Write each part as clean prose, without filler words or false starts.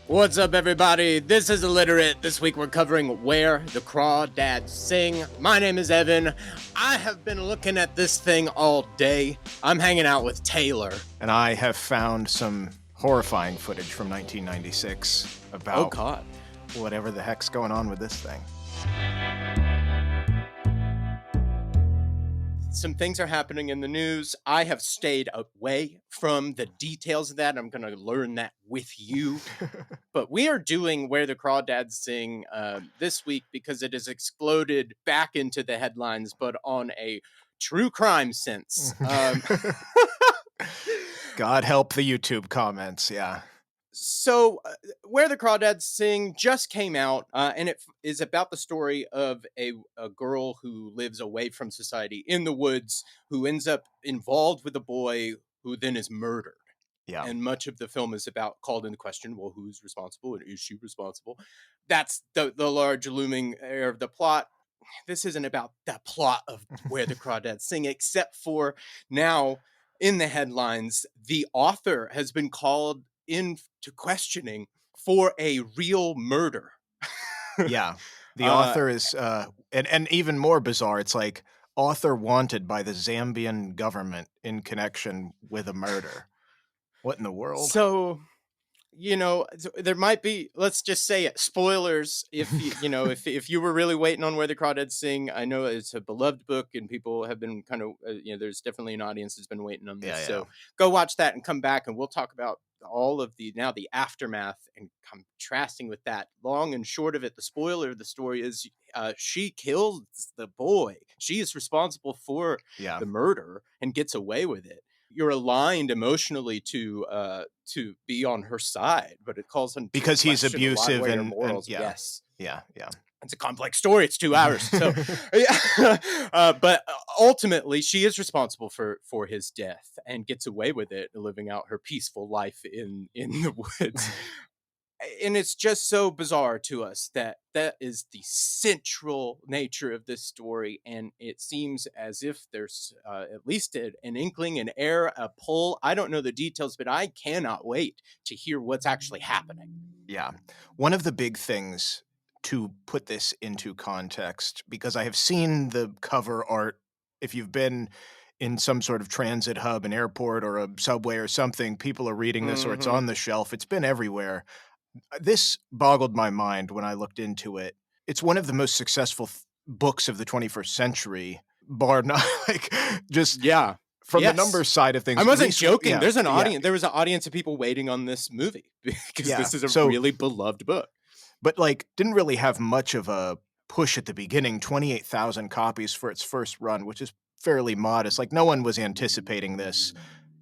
What's up, everybody? This is Illiterate. This week we're covering Where the Crawdads Sing. My name is Evan. I have been looking at this thing all day. I'm hanging out with Taylor. And I have found some horrifying footage from 1996 about Oh, God. whatever the heck's going on with this thing. Some things are happening in the news. I have stayed away from the details of that. I'm going to learn that with you. But we are doing Where the Crawdads Sing this week because it has exploded back into the headlines, but on a true crime sense. God help the YouTube comments, yeah. So, Where the Crawdads Sing just came out, and it is about the story of a girl who lives away from society in the woods, who ends up involved with a boy who then is murdered. Yeah. And much of the film is about called into question, well, who's responsible and is she responsible? That's the large looming area of the plot. This isn't about the plot of Where the Crawdads Sing, except for now in the headlines, the author has been called into questioning for a real murder. Yeah. The author is, and even more bizarre, it's like author wanted by the Zambian government in connection with a murder. What in the world? So, there might be, let's just say it, spoilers. If if you were really waiting on Where the Crawdads Sing, I know it's a beloved book and people have been kind of, there's definitely an audience that's been waiting on this. Yeah. So go watch that and come back and we'll talk about all of the aftermath and contrasting with that. Long and short of it, the spoiler of the story is she kills the boy. She is responsible for the murder and gets away with it. You're aligned emotionally to be on her side, but it calls on because he's abusive and morals. And, yes. Yeah. It's a complex story. It's 2 hours. So, but ultimately, she is responsible for his death and gets away with it, living out her peaceful life in the woods. And it's just so bizarre to us that is the central nature of this story. And it seems as if there's at least an inkling, an air, a pull. I don't know the details, but I cannot wait to hear what's actually happening. Yeah. One of the big things to put this into context, because I have seen the cover art, if you've been in some sort of transit hub, an airport or a subway or something, people are reading this or it's on the shelf. It's been everywhere. This boggled my mind when I looked into it. It's one of the most successful books of the 21st century, bar none. From the numbers side of things. I wasn't joking. Yeah, there's an audience. There was an audience of people waiting on this movie because this is a really beloved book. But didn't really have much of a push at the beginning. 28,000 copies for its first run, which is fairly modest. No one was anticipating this.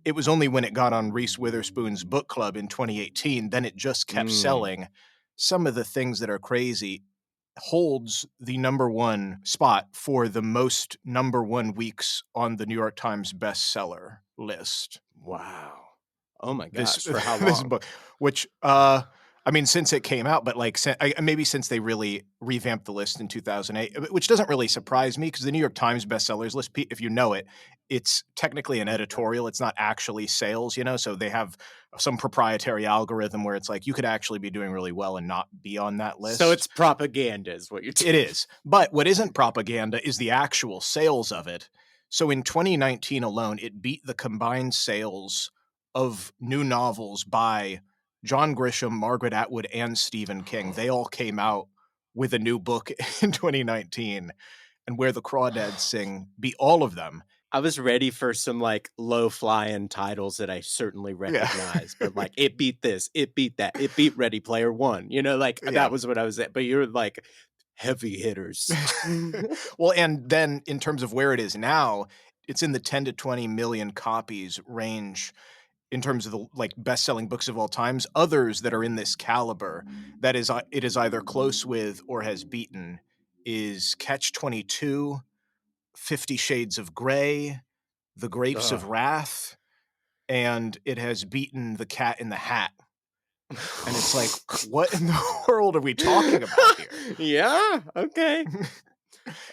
It was only when it got on Reese Witherspoon's book club in 2018, then it just kept selling. Some of the things that are crazy, holds the #1 spot for the most #1 weeks on the New York Times bestseller list. Wow. Oh my gosh. For how long? This book, which, since it came out, but maybe since they really revamped the list in 2008, which doesn't really surprise me because the New York Times bestsellers list, if you know it, it's technically an editorial. It's not actually sales, so they have some proprietary algorithm where it's you could actually be doing really well and not be on that list. So it's propaganda is what you're saying. It is. But what isn't propaganda is the actual sales of it. So in 2019 alone, it beat the combined sales of new novels by John Grisham, Margaret Atwood, and Stephen King. They all came out with a new book in 2019, and Where the Crawdads Sing beat all of them. I was ready for some low-flying titles that I certainly recognize, but it beat this, it beat that, it beat Ready Player One. That was what I was at. But you're heavy hitters. Well, and then in terms of where it is now, it's in the 10 to 20 million copies range. In terms of the best-selling books of all times, others that are in this caliber, that is, it is either close with or has beaten, is Catch-22, 50 Shades of Grey, The Grapes of Wrath, and it has beaten The Cat in the Hat. And it's what in the world are we talking about here? Yeah, okay.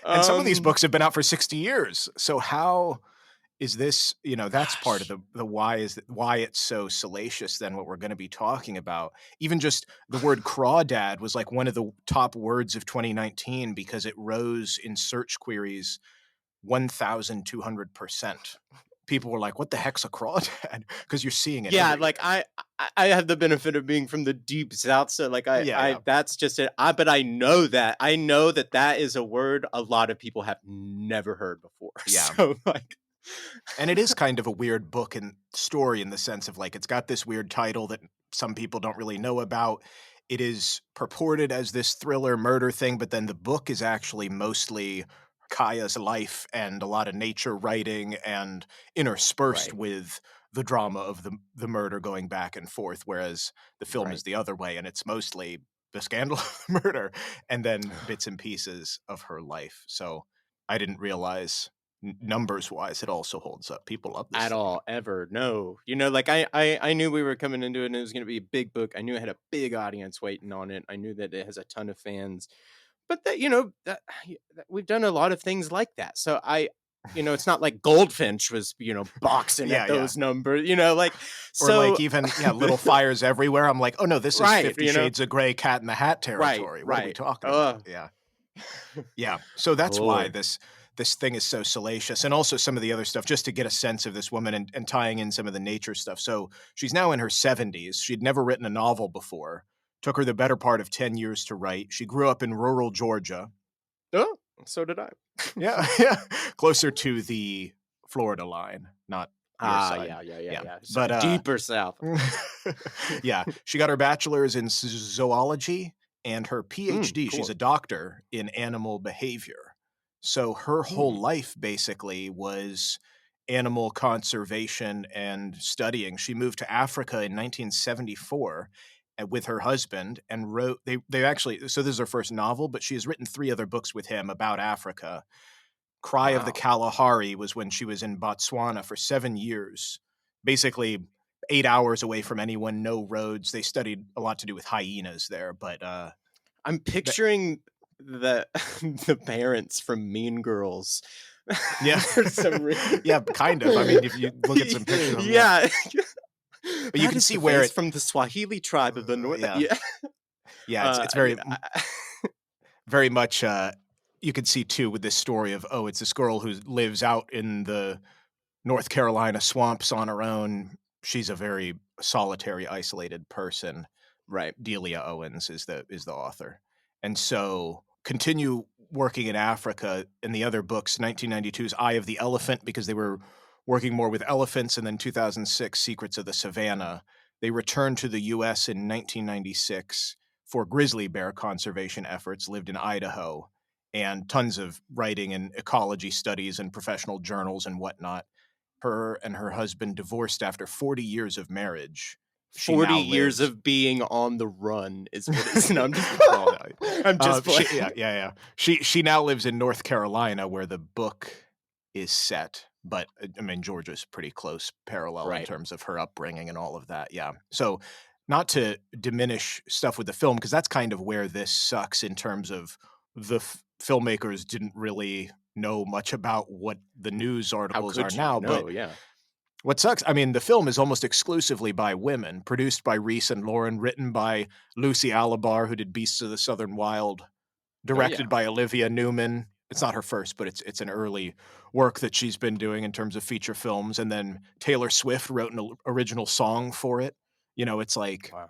And some of these books have been out for 60 years. So how is this, that's part of Gosh. the why it's so salacious than what we're going to be talking about. Even just the word crawdad was like one of the top words of 2019 because it rose in search queries 1,200%. People were like, "What the heck's a crawdad?" Because you're seeing it Yeah, like, everywhere. I have the benefit of being from the deep South, so, like, Yeah, I yeah. that's just it. But I know that. I know that that is a word a lot of people have never heard before. Yeah. So, like And it is kind of a weird book and story in the sense of like it's got this weird title that some people don't really know about. It is purported as this thriller murder thing, but then the book is actually mostly Kaya's life and a lot of nature writing and interspersed Right, with the drama of the murder going back and forth, whereas the film is right. the other way and it's mostly the scandal of the murder and then bits and pieces of her life. So I didn't realize numbers wise, it also holds up. People love this At thing. all, ever, no. Like, I knew we were coming into it and it was gonna be a big book. I knew it had a big audience waiting on it. I knew that it has a ton of fans. But that, that we've done a lot of things like that. So it's not like Goldfinch was, boxing Yeah, at yeah. those numbers, like, Or like so even little fires everywhere. I'm like, oh no, this is right, 50 Shades of Grey, Cat in the Hat right, territory. What are we right. talking about? Yeah. Yeah. So that's why Oh, this thing is so salacious. And also some of the other stuff, just to get a sense of this woman and tying in some of the nature stuff. So she's now in her 70s. She'd never written a novel before. Took her the better part of 10 years to write. She grew up in rural Georgia. oh, so did I. Yeah, yeah. Closer to the Florida line, not your side. Yeah, yeah, yeah, Yeah. yeah. So But deeper south. yeah, she got her bachelor's in zoology and her Mm, PhD. She's cool. a doctor in animal behavior. So her whole Mm. life basically was animal conservation and studying. She moved to Africa in 1974 with her husband and wrote they actually, so this is her first novel, but she has written 3 other books with him about Africa. Cry of the Wow. Kalahari was when she was in Botswana for 7 years, basically 8 hours away from anyone, no roads. They studied a lot to do with hyenas there, but, I'm th picturing the the parents from Mean Girls yeah. for some reason. Yeah, kind of. I mean, if you look at some pictures of them, yeah. Yeah. But you That can is see the where face it from the Swahili tribe of the North. yeah. Yeah. Yeah, it's Yeah. very much, you could see too with this story of, oh, it's this girl who lives out in the North Carolina swamps on her own. She's a very solitary, isolated person. Right. Delia Owens is the author. And so continue working in Africa in the other books, 1992's Eye of the Elephant, because they were working more with elephants, and then 2006 Secrets of the Savannah. They returned to the US in 1996 for grizzly bear conservation efforts, lived in Idaho, and tons of writing and ecology studies and professional journals and whatnot. Her and her husband divorced after 40 years of marriage. She 40 now years lives of being on the run is what it's. No, I'm just well, no, I'm just she playing. yeah, yeah, yeah. She now lives in North Carolina where the book is set, but, I mean, Georgia's pretty close parallel in Right. terms of her upbringing and all of that, yeah. So, not to diminish stuff with the film, because that's kind of where this sucks in terms of the filmmakers didn't really know much about what the news How articles are could you? now, but No, yeah. what sucks, I mean, the film is almost exclusively by women, produced by Reese and Lauren, written by Lucy Alabar, who did Beasts of the Southern Wild, Oh, yeah. directed by Olivia Newman. It's not her first, but it's an early work that she's been doing in terms of feature films. And then Taylor Swift wrote an original song for it. It's like Wow.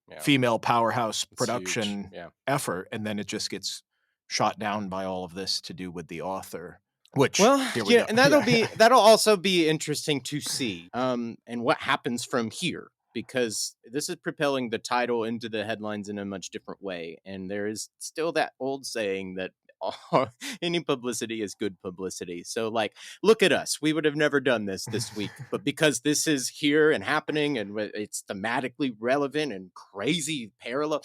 Yeah. female powerhouse It's huge. production Yeah. effort, and then it just gets shot down by all of this to do with the author. Which Well, here we yeah, go. and Yeah. that'll also be interesting to see, and what happens from here, because this is propelling the title into the headlines in a much different way, and there is still that old saying that any publicity is good publicity. So, like, look at us. We would have never done this week, but because this is here and happening, and it's thematically relevant and crazy parallel,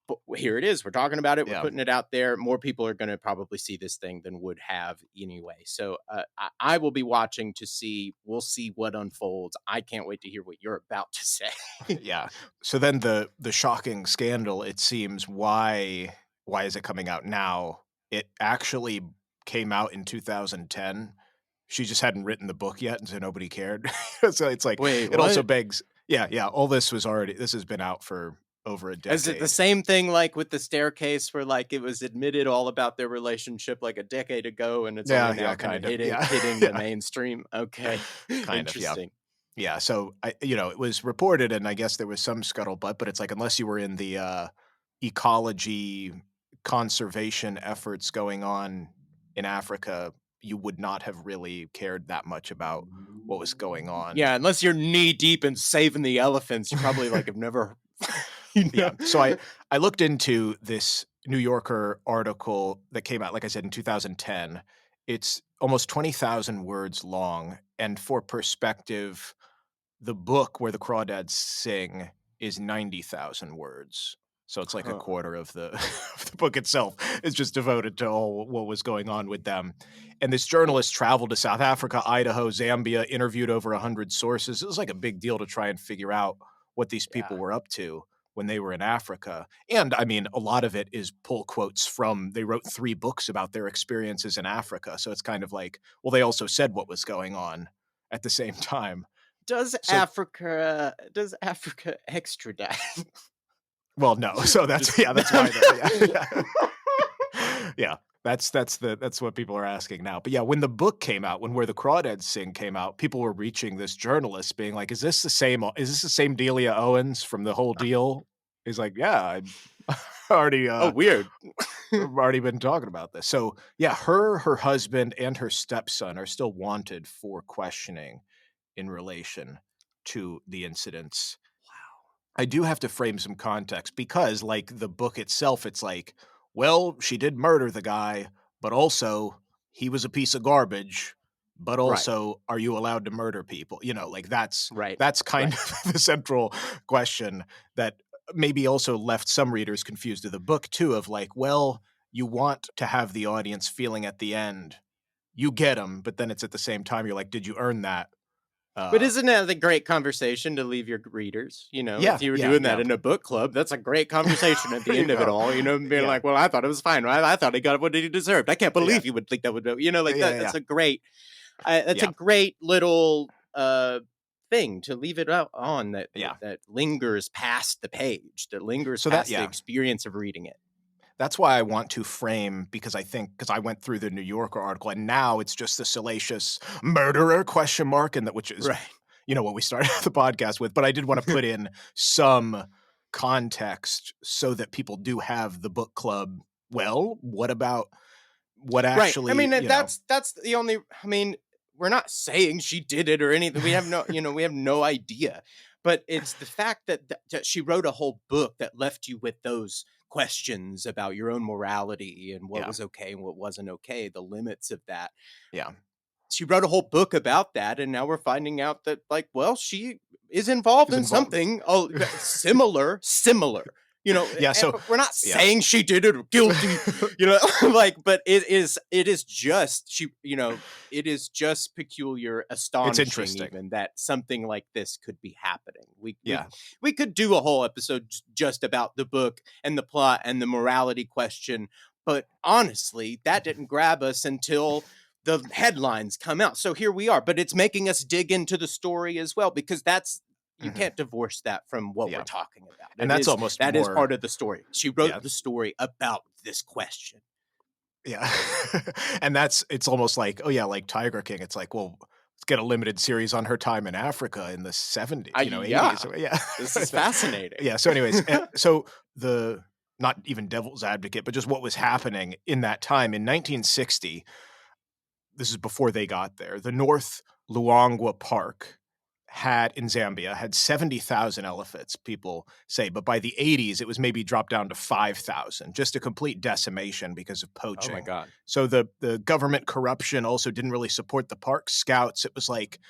but here it is. We're talking about it. We're Yeah. putting it out there. More people are going to probably see this thing than would have anyway. So I will be watching to see. We'll see what unfolds. I can't wait to hear what you're about to say. Yeah. So then the shocking scandal, it seems, why is it coming out now? It actually came out in 2010. she just hadn't written the book yet, and so nobody cared. So it's like Wait, it also what? begs, yeah, all this has been out for over a Is it the decade. same thing like with the staircase where like it was admitted all about their relationship like a decade ago and it's only now Yeah, kind of kind of. hitting Yeah. hitting the Yeah. mainstream? Okay. Kind of, yeah. Interesting. Yeah, so it was reported, and I guess there was some scuttlebutt, but it's like unless you were in the ecology conservation efforts going on in Africa, you would not have really cared that much about what was going on. Yeah, unless you're knee deep in saving the elephants, you probably like have never you Yeah, know. so I looked into this New Yorker article that came out, like I said, in 2010. It's almost 20,000 words long, and for perspective, the book where the Crawdads Sing is 90,000 words. So it's like a Huh. quarter of the of the book itself is just devoted to all what was going on with them. And this journalist traveled to South Africa, Idaho, Zambia, interviewed over 100 sources. It was like a big deal to try and figure out what these people Yeah. were up to when they were in Africa. And I mean, a lot of it is pull quotes from they wrote 3 books about their experiences in Africa. So it's kind of like, well, they also said what was going on at the same time. So Does Africa extradite? well, no. So that's Just yeah, that's why the yeah. That's what people are asking now. But yeah, when the book came out, when Where the Crawdads Sing came out, people were reaching this journalist being like, is this the same Delia Owens from The Whole Deal? He's like, "Yeah, I already Oh, weird. I've already been talking about this." So, yeah, her husband, and her stepson are still wanted for questioning in relation to the incidents. Wow. I do have to frame some context because, like the book itself, it's like, well, she did murder the guy, but also he was a piece of garbage. But Right. also, are you allowed to murder people? Like Right. that's kind Right. of the central question that maybe also left some readers confused to the book too. Of like, well, you want to have the audience feeling at the end, you get them, but then it's at the same time you're like, did you earn that? But Uh, isn't that a great conversation to leave your readers? If yeah, you were yeah, doing that yeah. in a book club, that's a great conversation at There the you end of it go. all, being Yeah, like, well, I thought it was fine. Right? I thought he got what he deserved. I can't yeah, believe you would think that would be, like yeah, that. yeah, That's a yeah, great little thing to leave it out on yeah. that lingers past the page, that lingers So that past the yeah, experience of reading it. that's why I want to frame because I went through the New Yorker article and now it's just the salacious murderer question mark and that which is Right. what we started the podcast with, but I did want to put in some context so that people do have the book club. Well, what about what Right. I actually, mean, that's the only. I mean, we're not saying she did it or anything. We have no, we have no idea. But it's the fact that she wrote a whole book that left you with those questions about your own morality and what yeah, was okay and what wasn't okay, the limits of that. yeah, She wrote a whole book about that, and now we're finding out that, like, well, she is involved is in involved. something similar. Yeah, so We're not yeah. saying she did it or guilty, like, but it is just it is just peculiar, It's astonishing, interesting. even that something like this could be happening. Yeah. We could do a whole episode just about the book and the plot and the morality question, but honestly, that didn't grab us until the headlines come out. So here we are, but it's making us dig into the story as well because you Mhm. can't divorce that from what we're Yeah. talking about. And that's almost That is more part of the story. She wrote yeah. the story about this question. Yeah. And it's almost like, oh yeah, like Tiger King. It's like, well, let's get a limited series on her time in Africa in the 70s, 80s. Yeah, So, yeah. this is fascinating. Yeah. So, anyways, so the not even devil's advocate, but just what was happening in that time in 1960. This is before they got there. The North Luangwa Park in Zambia had 70,000 elephants, people say, but by the 80s it was maybe dropped down to 5,000, just a complete decimation because of Oh my poaching. god. So the government corruption also didn't really support the park scouts. It was like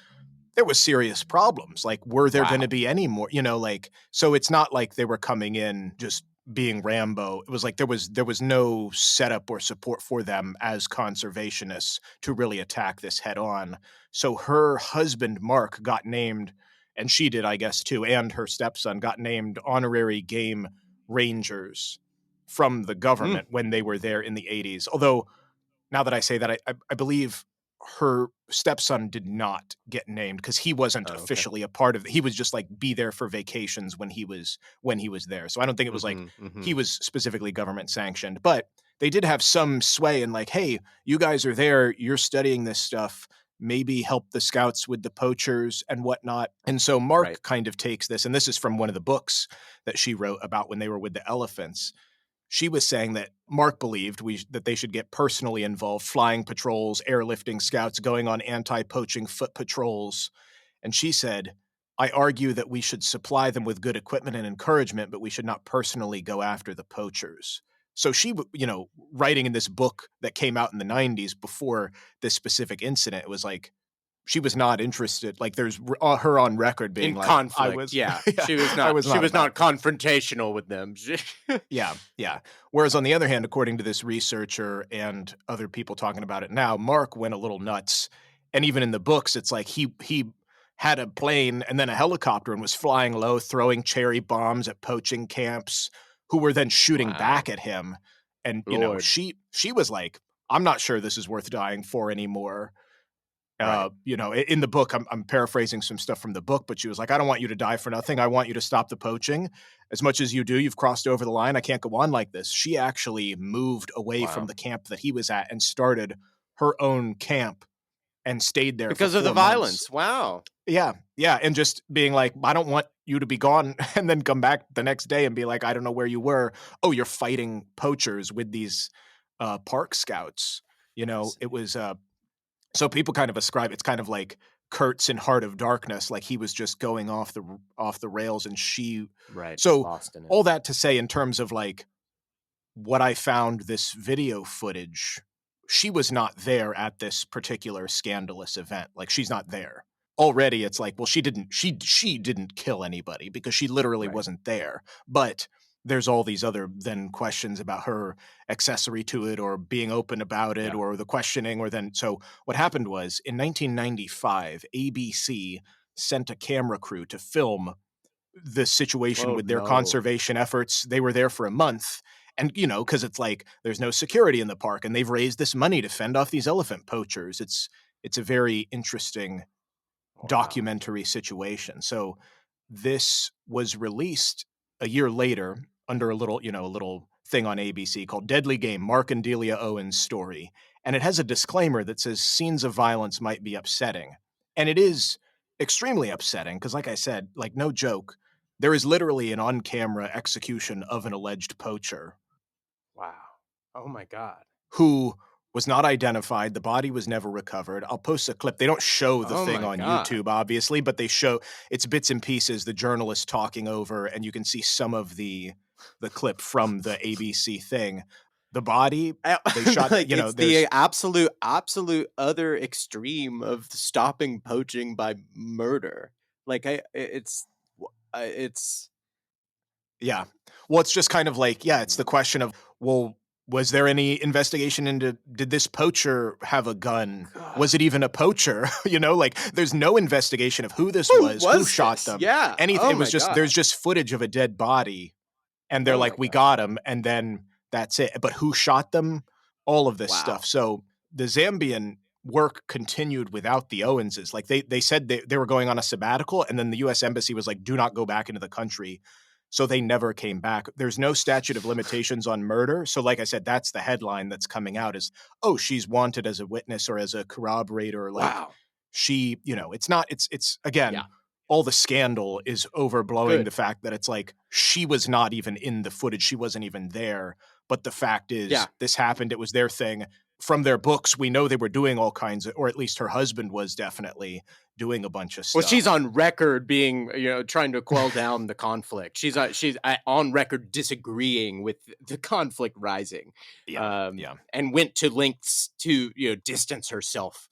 there was serious problems. Like, were there going to Wow. be any more? Like, so it's not like they were coming in just being Rambo. It was like there was no setup or support for them as conservationists to really attack this head on. So her husband Mark got named, and she did, I guess, too, and her stepson got named honorary game rangers from the Mm. government when they were there in the 80s. Although now that I say that, I believe her stepson did not get named because he wasn't Oh, okay. officially a part of it. He was just like be there for vacations when he was there. So I don't think it was like Mhm, he mhm. was specifically government sanctioned, but they did have some sway in like, hey, you guys are there, you're studying this stuff. Maybe help the scouts with the poachers and whatnot. And so Right. Mark kind of takes this, and this is from one of the books that she wrote about when they were with the elephants. She was saying that Mark believed that they should get personally involved, flying patrols, airlifting scouts, going on anti-poaching foot patrols. And she said, I argue that we should supply them with good equipment and encouragement, but we should not personally go after the poachers. So she, writing in this book that came out in the 90s before this specific incident, it was like she was not interested. Like there's her on record being In like, I conflict, was, yeah. yeah, I was She not was about not confrontational with them. yeah, yeah. Whereas on the other hand, according to this researcher and other people talking about it now, Mark went a little nuts. And even in the books, it's like he had a plane and then a helicopter and was flying low, throwing cherry bombs at poaching camps who were then shooting Wow. back at him. And Lord. she was like, I'm not sure this is worth dying for anymore. Right. In the book, I'm paraphrasing some stuff from the book, but she was like, I don't want you to die for nothing. I want you to stop the poaching. As much as you do, you've crossed over the line. I can't go on like this. She actually moved away from Wow. the camp that he was at and started her own camp and stayed there for Because of the 4 months. violence. Wow. Yeah, yeah. And just being like, I don't want you to be gone and then come back the next day and be like, I don't know where you were. Oh, you're fighting poachers with these park scouts. It was so people kind of ascribe it's kind of like Kurtz in Heart of Darkness, like he was just going off the rails, and she. Right. So Lost in it. all that to say, in terms of like what I found, this video footage, she was not there at this particular scandalous event. Like she's not there. Already, it's like, well, she didn't kill anybody because she literally Right. wasn't there. But there's all these other then questions about her accessory to it or being open about it Yeah. or the questioning or then so what happened was in 1995 ABC sent a camera crew to film the situation Oh, with their no. conservation efforts. They were there for a month. And, because it's like there's no security in the park and they've raised this money to fend off these elephant poachers. It's a very interesting Wow. documentary situation. So this was released a year later under a little thing on ABC called Deadly Game, Mark and Delia Owens' story. And it has a disclaimer that says scenes of violence might be upsetting. And it is extremely upsetting because, like I said, like no joke, there is literally an on-camera execution of an alleged poacher Wow. Oh my God. who was not identified. The body was never recovered. I'll post a clip. They don't show the Oh thing my on God. YouTube, obviously, but they show it's bits and pieces, the journalist talking over, and you can see some of the clip from the ABC thing. The body, they shot, Like it's there's the absolute other extreme of stopping poaching by murder. Like it's yeah. Well, it's just kind of like, yeah, it's the question of, well, was there any investigation into did this poacher have a gun? God. Was it even a poacher? Like there's no investigation of who this Who was, who was shot this? them, Yeah. anything. Oh It was my just God. there's just footage of a dead body, and they're Oh my like, we God. got him, and then that's it. But who shot them? All of this stuff. Wow. So the Zambian work continued without the Owenses. Like they said they were going on a sabbatical, and then the U.S. Embassy was like, do not go back into the country. So they never came back. There's no statute of limitations on murder. So like I said, that's the headline that's coming out is, oh, she's wanted as a witness or as a corroborator. Like Wow. it's not, it's again, Yeah. all the scandal is overblowing the Good. fact that it's like she was not even in the footage. She wasn't even there. But the fact is, Yeah. this happened. It was their thing. From their books, we know they were doing all kinds of, or at least her husband was definitely doing a bunch of Well, she's stuff. on record being, trying to quell down the conflict. She's on record disagreeing with the conflict rising, Yeah. Yeah. and went to lengths to distance herself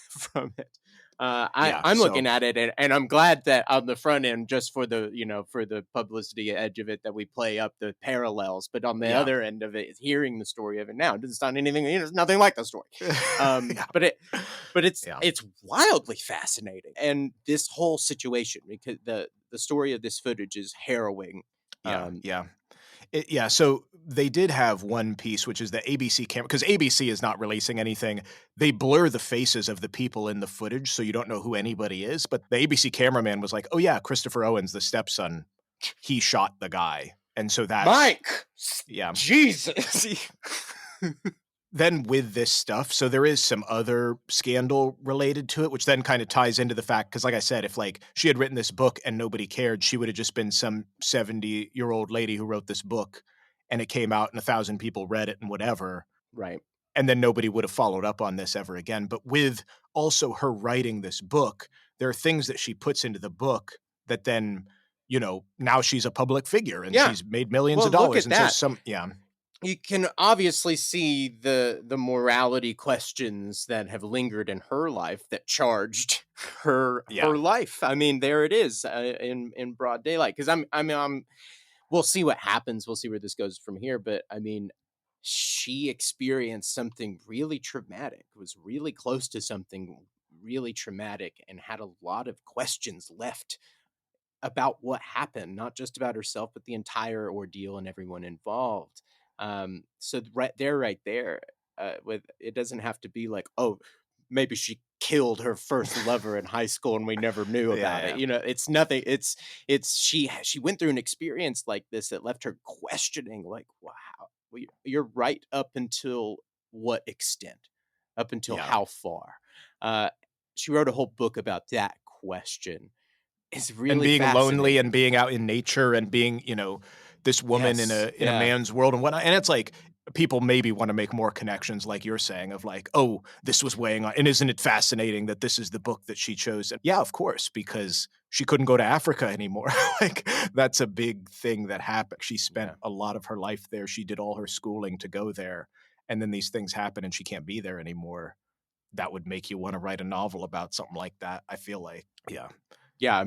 from it. Yeah. I'm So, looking at it, and I'm glad that on the front end, just for the for the publicity edge of it, that we play up the parallels. But on the yeah. other end of it, hearing the story of it now, it doesn't sound anything. It's nothing like the story. Yeah. But it's Yeah. it's wildly fascinating, and this whole situation, because the story of this footage is harrowing. Yeah. Yeah. Yeah, so they did have one piece, which is the ABC camera, because ABC is not releasing anything. They blur the faces of the people in the footage, so you don't know who anybody is. But the ABC cameraman was like, "Oh yeah, Christopher Owens, the stepson, he shot the guy," and so that's Mike, yeah. Jesus. Then with this stuff, so there is some other scandal related to it, which then kind of ties into the fact, because like I said, if like she had written this book and nobody cared, she would have just been some 70-year-old lady who wrote this book, and it came out and 1,000 people read it and whatever, Right. and then nobody would have followed up on this ever again. But with also her writing this book, there are things that she puts into the book that then, now she's a public figure and Yeah. she's made millions Well, of look dollars. at And so that. some, yeah, You can obviously see the morality questions that have lingered in her life that charged yeah, her life. I mean, there it is in broad daylight. Because we'll see what happens. We'll see where this goes from here. But I mean, she experienced something really traumatic. Was really close to something really traumatic, and had a lot of questions left about what happened, not just about herself, but the entire ordeal and everyone involved. So right there, with it doesn't have to be like, oh, maybe she killed her first lover in high school and we never knew yeah, about it. yeah, You know, it's nothing. It's she went through an experience like this that left her questioning, like, wow, you're right up until what extent, up until yeah. how far. Uh, she wrote a whole book about that question. It's And really being lonely and fascinating. being out in nature and being, this woman in Yes, a yeah, man's world and whatnot. And it's like people maybe want to make more connections, like you're saying, of like, oh, this was weighing on. And isn't it fascinating that this is the book that she chose? And yeah, of course, because she couldn't go to Africa anymore. Like that's a big thing that happened. She spent yeah. a lot of her life there. She did all her schooling to go there. And then these things happen and she can't be there anymore. That would make you want to write a novel about something like that, I feel like. Yeah. Yeah,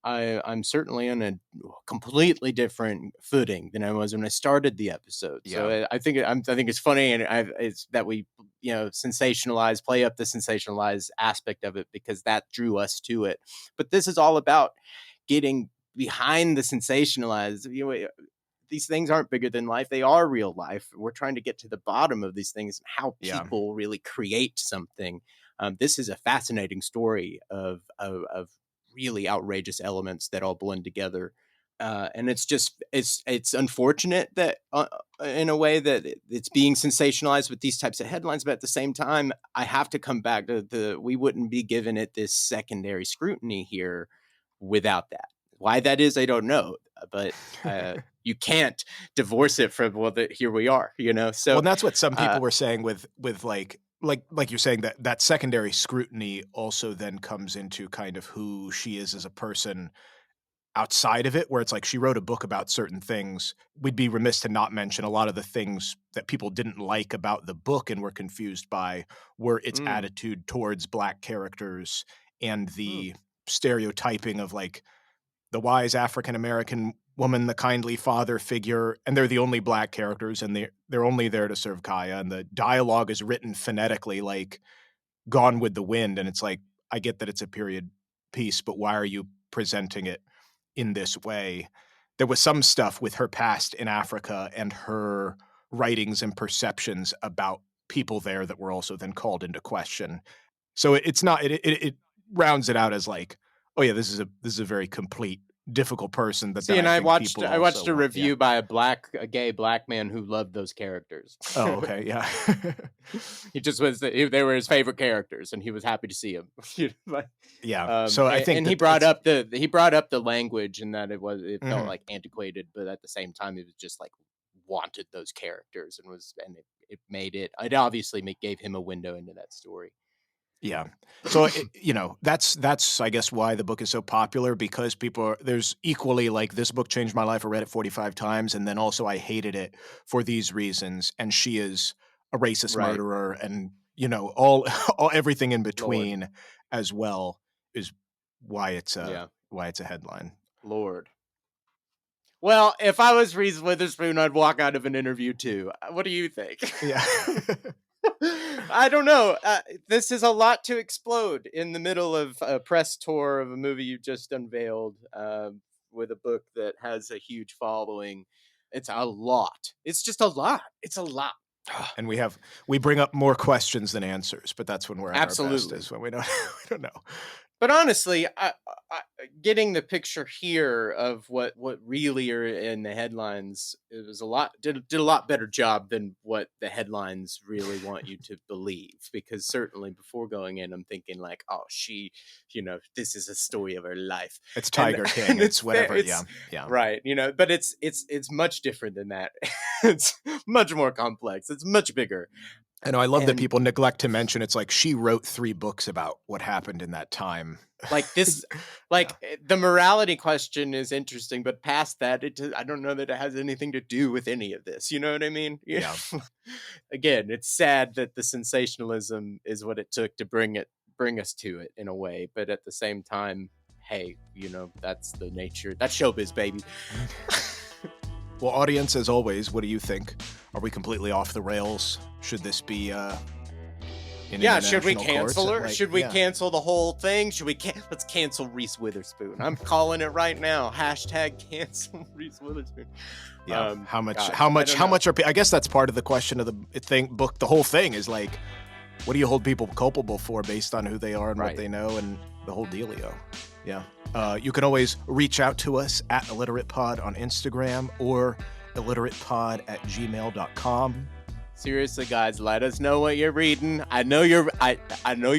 I'm certainly on a completely different footing than I was when I started the episode. So Yeah. I think it's funny, and it's that we sensationalize, play up the sensationalized aspect of it because that drew us to it. But this is all about getting behind the sensationalized. These things aren't bigger than life; they are real life. We're trying to get to the bottom of these things and how Yeah. people really create something. This is a fascinating story of really outrageous elements that all blend together. And it's unfortunate that in a way that it's being sensationalized with these types of headlines, but at the same time, I have to come back to the we wouldn't be given it this secondary scrutiny here without that. Why that is, I don't know, but you can't divorce it from here we are, Well, So and that's what some uh, people were saying with like you're saying that secondary scrutiny also then comes into kind of who she is as a person outside of it, where it's like she wrote a book about certain things. We'd be remiss to not mention a lot of the things that people didn't like about the book and were confused by were its mm, attitude towards black characters and mm, the stereotyping of like the wise African American woman, the kindly father figure, and they're the only black characters, and they're only there to serve Kaya, and the dialogue is written phonetically like Gone with the Wind, and it's like, I get that it's a period piece, but why are you presenting it in this way? There was some stuff with her past in Africa and her writings and perceptions about people there that were also then called into question. So it's not it rounds it out as like, oh yeah, this is a very complete, difficult person that then See, and I think people I watched also a want. Yeah. review by a gay black man who loved those characters. Oh, okay, yeah. He just was they were his favorite characters, and he was happy to see them. Yeah. So I think And he that brought it's up the language, and that it felt mhm. like antiquated, but at the same time, it was just like wanted those characters and it made it obviously gave him a window into that story. Yeah. So that's I guess why the book is so popular, because there's equally like, this book changed my life. I read it 45 times, and then also I hated it for these reasons. And she is a racist Right, murderer, and all, all everything in Lord, between as well is why yeah, it's a headline. Lord. Well, if I was Reese Witherspoon, I'd walk out of an interview too. What do you think? Yeah. I don't know. This is a lot to explode in the middle of a press tour of a movie you just unveiled. with a book that has a huge following. It's a lot. It's just a lot. It's a lot. And we bring up more questions than answers, but that's when we're at our best, Absolutely. is when we don't we don't know. But honestly, I getting the picture here of what really are in the headlines, it was did a lot better job than what the headlines really want you to believe. Because certainly before going in, I'm thinking like, oh, this is a story of her life. It's Tiger King. And it's whatever. It's, yeah. Right. But it's much different than that. It's much more complex. It's much bigger. I know. I love that people neglect to mention it's like she wrote 3 books about what happened in that time. Like this, the morality question is interesting, but past that, I don't know that it has anything to do with any of this. You know what I mean? Yeah. Again, it's sad that the sensationalism is what it took to bring us to it in a way, but at the same time, hey, that's the nature. That's showbiz, baby. Well, audience, as always, what do you think? Are we completely off the rails? Should this be should we cancel her? Should we cancel the whole thing? Let's cancel Reese Witherspoon. I'm calling it right now. #cancel Reese Witherspoon. Yeah. How much are I guess that's part of the question of the book. The whole thing is like, what do you hold people culpable for based on who they are and what they know, and the whole dealio. Yeah. You can always reach out to us at IlliteratePod on Instagram or illiteratepod@gmail.com. Seriously, guys, let us know what you're reading. I know you're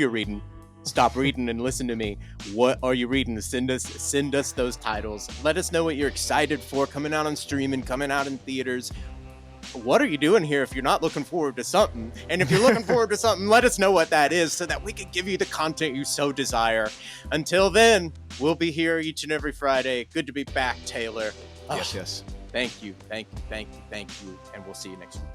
reading. Stop reading and listen to me. What are you reading? Send us those titles. Let us know what you're excited for coming out on streaming, coming out in theaters. What are you doing here if you're not looking forward to something? And if you're looking forward to something, let us know what that is so that we can give you the content you so desire. Until then, we'll be here each and every Friday. Good to be back, Taylor. Yes. Thank you. And we'll see you next week.